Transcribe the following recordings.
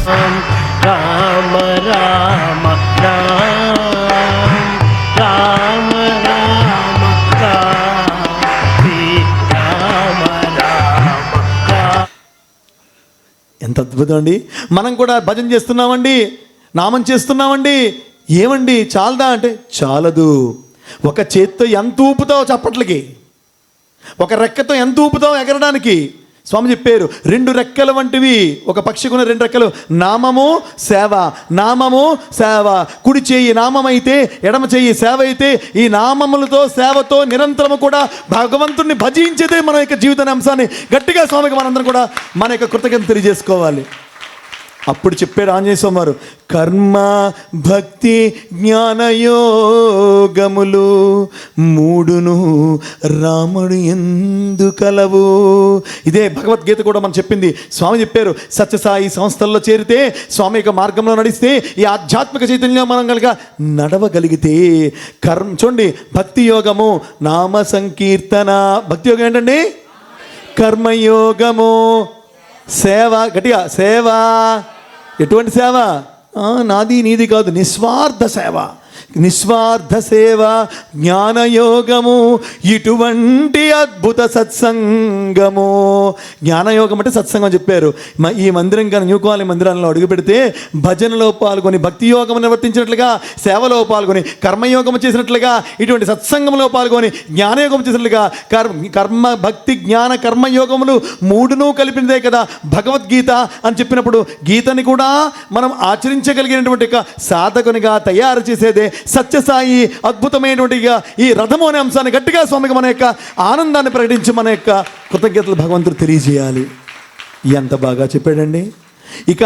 రామ రామ రామ రామ రామ రామ. ఎంత అద్భుతం అండి. మనం కూడా భజన చేస్తున్నామండి, నామం చేస్తున్నామండి. ఏమండి చాలదా అంటే చాలదు. ఒక చేత్తో ఎంత ఊపుతావు చప్పట్లకి, ఒక రెక్కతో ఎంత ఊపుతావు ఎగరడానికి. స్వామి చెప్పారు, 2 రెక్కల వంటివి ఒక పక్షికున్న 2 రెక్కలు. నామము సేవ, నామము సేవ. కుడి చేయి నామం అయితే, ఎడమ చేయి సేవ అయితే, ఈ నామములతో సేవతో నిరంతరము కూడా భగవంతుడిని భజించేదే మన యొక్క జీవిత అంశాన్ని గట్టిగా స్వామికి మనందరం కూడా మన యొక్క కృతజ్ఞత తెలియజేసుకోవాలి. అప్పుడు చెప్పాడు ఆంజనేయ స్వామి వారు, కర్మ భక్తి జ్ఞానయోగములు 3 రాముడు ఎందు కలవు. ఇదే భగవద్గీత కూడా మనం చెప్పింది. స్వామి చెప్పారు, సత్యసాయి సంస్థల్లో చేరితే, స్వామి యొక్క మార్గంలో నడిస్తే, ఈ ఆధ్యాత్మిక చైతన్యం మనం కనుక నడవగలిగితే చూడండి, భక్తి యోగము నామ సంకీర్తన. భక్తి యోగం ఏంటండి? కర్మయోగము సేవ. గట్టిగా సేవ. ఎటువంటి సేవ? నాది నీది కాదు, నిస్వార్థ సేవ. నిస్వార్థ సేవ, జ్ఞానయోగము, ఇటువంటి అద్భుత సత్సంగము. జ్ఞానయోగం అంటే సత్సంగం చెప్పారు. ఈ మందిరం కానీ న్యూ కాలనీ మందిరాల్లో అడుగు పెడితే భజనలో పాల్గొని భక్తి యోగం నిర్వర్తించినట్లుగా, సేవలో పాల్గొని కర్మయోగం చేసినట్లుగా, ఇటువంటి సత్సంగంలో పాల్గొని జ్ఞానయోగం చేసినట్లుగా, కర్మ భక్తి జ్ఞాన కర్మయోగములు 3 కలిపినదే కదా భగవద్గీత అని చెప్పినప్పుడు, గీతని కూడా మనం ఆచరించగలిగినటువంటి సాధకునిగా తయారు చేసేదే సత్యసాయి. అద్భుతమైనటువంటిగా ఈ రథము అనే అంశాన్ని గట్టిగా స్వామికి మన యొక్క ఆనందాన్ని ప్రకటించి మన యొక్క కృతజ్ఞతలు భగవంతుడు తెలియజేయాలి. ఎంత బాగా చెప్పాడండి. ఇక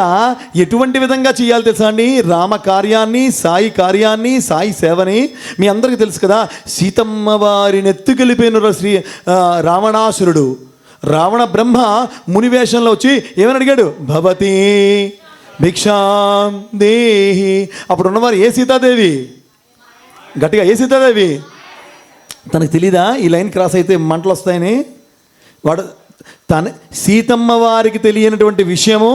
ఎటువంటి విధంగా చేయాలి తెలుసా అండి? రామ కార్యాన్ని, సాయి కార్యాన్ని, సాయి సేవని మీ అందరికీ తెలుసు కదా. సీతమ్మ వారిని ఎత్తుకెళ్ళిపోయిన రావణాసురుడు, రావణ బ్రహ్మ మునివేషంలో వచ్చి ఏమని అడిగాడు? భవతి భిక్షాం దేహి. అప్పుడు ఉన్నవారు ఏ సీతాదేవి? గట్టిగా ఏ సీతాదేవి? తనకు తెలీదా ఈ లైన్ క్రాస్ అయితే మంటలు వస్తాయని? వాడు సీతమ్మ వారికి తెలియనటువంటి విషయము,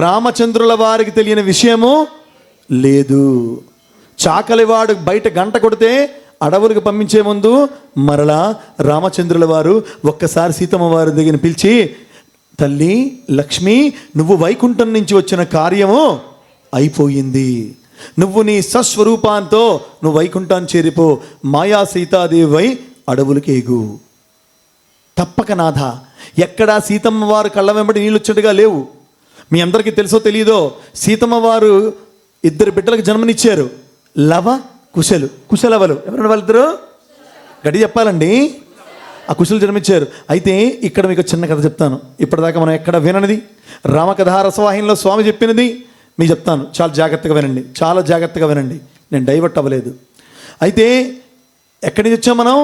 రామచంద్రుల వారికి తెలియని విషయము లేదు. చాకలివాడు బయట గంట కొడితే అడవులకు పంపించే ముందు మరలా రామచంద్రుల వారు ఒక్కసారి సీతమ్మ వారి దగ్గర పిలిచి, తల్లి లక్ష్మి, నువ్వు వైకుంఠం నుంచి వచ్చిన కార్యము అయిపోయింది. నువ్వు నీ సస్వరూపాంతో నువ్వు వైకుంఠాన్ని చేరిపో. మాయా సీతాదేవి వై అడవులకి ఎగు. తప్పక నాథ. ఎక్కడా సీతమ్మ వారు కళ్ళ వెంబడి నీళ్ళు వచ్చేట్టుగా లేవు. మీ అందరికీ తెలుసో తెలియదో, సీతమ్మ వారు 2 బిడ్డలకు జన్మనిచ్చారు. లవ కుశలు. కుశలవలు ఎవరైనా వాళ్ళిద్దరు? గడి చెప్పాలండి. ఆ కుశలు జన్మించారు. అయితే ఇక్కడ మీకు చిన్న కథ చెప్తాను. ఇప్పటిదాకా మనం ఎక్కడ విననిది, రామకథా రసవాహినిలో స్వామి చెప్పినది మీకు చెప్తాను. చాలా జాగ్రత్తగా వినండి, చాలా జాగ్రత్తగా వినండి. నేను డైవర్ట్ అవ్వలేదు. అయితే ఎక్కడి నుంచి వచ్చాం మనం?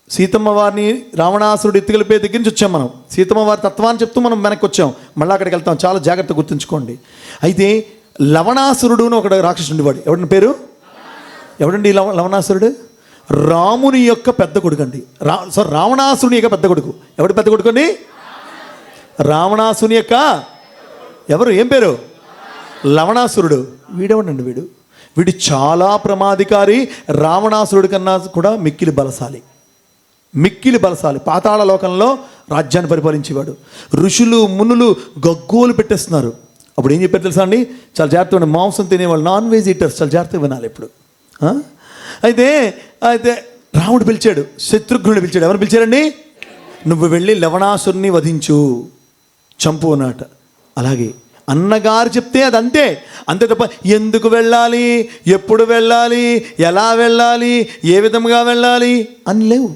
సీతమ్మ వారిని రావణాసురుడు ఎత్తుకెళ్ళిపోయే దగ్గర నుంచి వచ్చాం మనం. సీతమ్మ వారి తత్వాన్ని చెప్తూ మనం వెనక్కి వచ్చాం. మళ్ళీ అక్కడికి వెళ్తాం. చాలా జాగ్రత్తగా గుర్తుంచుకోండి. అయితే లవణాసురుడు అని ఒకడు రాక్షసుడు వాడు. ఎవడి పేరు? ఎవడండి లవణాసురుడు? రాముని యొక్క పెద్ద కొడుకు అండి. రావణాసుని యొక్క పెద్ద కొడుకు. ఎవడు పెద్ద కొడుకు అండి? రావణాసుని యొక్క ఎవరు? ఏం పేరు? లవణాసురుడు. వీడెవడండి? వీడు చాలా ప్రమాదికారి. రావణాసురుడి కన్నా కూడా మిక్కిలి బలశాలి. పాతాళ లోకంలో రాజ్యాన్ని పరిపాలించేవాడు. ఋషులు మునులు గగ్గోలు పెట్టేస్తున్నారు. అప్పుడు ఏం చెప్పారు తెలుసా అండి? చాలా జాగ్రత్తగా, మాంసం తినేవాళ్ళు, నాన్ వెజ్ ఈటర్స్, చాలా జాగ్రత్తగా వినాలి ఇప్పుడు. అయితే రాముడు పిలిచాడు, శత్రుఘ్నుడు పిలిచాడు. ఎవరు పిలిచారండి? నువ్వు వెళ్ళి లవణాసురుని వధించు, చంపు అన్నట. అలాగే అన్నగారు చెప్తే అది అంతే తప్ప ఎందుకు వెళ్ళాలి, ఎప్పుడు వెళ్ళాలి, ఎలా వెళ్ళాలి, ఏ విధంగా వెళ్ళాలి అని లేవు.